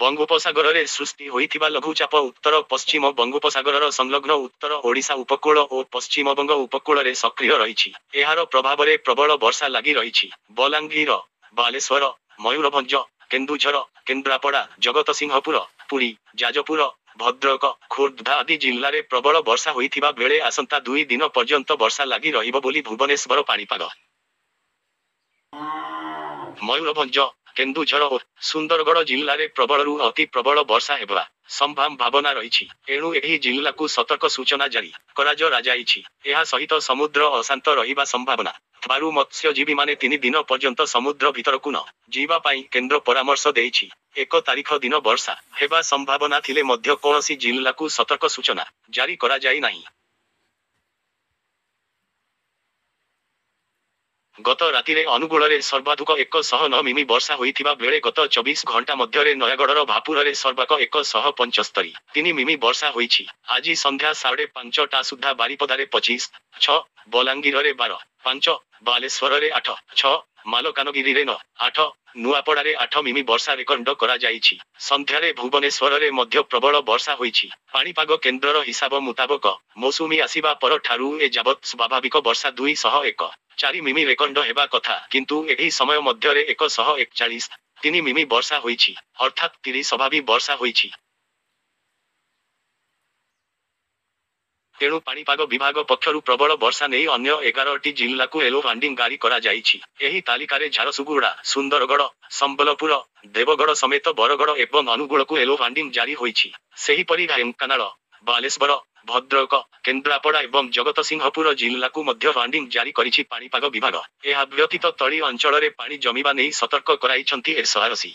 बंगोपसागर सृष्टि होइथिबा लघुचाप उत्तर पश्चिम बंगोपसागर संलग्न उत्तर ओडिशा उपकूल और पश्चिमबंग उपकूल रे सक्रिय रही। एहार प्रभाव में प्रबल वर्षा लगी रही। बलांगीर, बालेश्वर, मयूरभंज, केन्दुझर, केन्द्रापड़ा, जगतसिंहपुर, पुरी, जाजपुर, भद्रक, खोर्धा आदि जिले में प्रबल वर्षा होइथिबा बेले आसंता 2 दिन पर्यंत वर्षा लगी रहिबो बोली भुवनेश्वर पाणीपाग मयूरभंज, केन्दुझर और सुंदरगढ़ जिले में प्रबलरू अति प्रबल वर्षा हेबा संभावना रही। एणु एही जिला को सतर्क सूचना जारी कराଯାଇଛି। एहा सहित समुद्र अशांत रहिबा संभावना बारु मत्स्यजीवी माने 3 दिन पर्यंत समुद्र भितरकु न जीवा पाई केंद्र परामर्श देइछि। 1 तारिख दिन वर्षा हेबा संभावना थिले मध्य कोनोसी जिला को सतर्क सूचना जारी करा जाई नाही। गत रातिरे अनुगुଳରେ सर्वाधिक 109 मिमी वर्षा होइथिबा बेले गत 24 घंटा मध्यरे नयागढ़र भापुରରେ सर्वाधिक 175 3 मिमी वर्षा होइछि। आज संध्या 5:30 सुधा बारिपदारे 25.6, बलांगीरे 12.5, बालेश्वରରେ 8.6, मालकानगिरी 9.8, नुआपड़ारे 8 मिमी वर्षा रेकर्ड करा जाइछि। संध्यारे भुवनेश्वରରେ मध्य प्रबल वर्षा होइछि। पाणीपाग केन्द्रर हिसाब मुताबक मौसुमी आसिबा पर ठारू ए जाबत स्वाभाविक वर्षा 204 मिमी रेकर्ड हेबा कथा, किंतु एही समय मध्यरे 141 3 मिमी वर्षा होइछि, अर्थात 30 स्वाभाविक वर्षा होइछि। तेणु पाणीपाग विभाग पक्षरु प्रबल वर्षा नहीं अन्य 11टी जिला को येलो वार्निंग जारी करा जाइछि। एही तालिकारे झारसुगुड़ा, सुंदरगढ़, संबलपुर, देवगढ़ समेत बरगढ़ एवं अनुगुल को येलो वार्निंग जारी होइछि। सेहीपरि ढेंकानाल, बालेश्वर, भद्रक, केन्द्रापड़ा एवं जगतसिंहपुर जिला को मध्य वार्निंग जारी करिछि पाणीपाग विभाग। एहा व्यतीत तली अंचल रे पानी जमिबा नहीं सतर्क कराइछन्ति एसआरसी।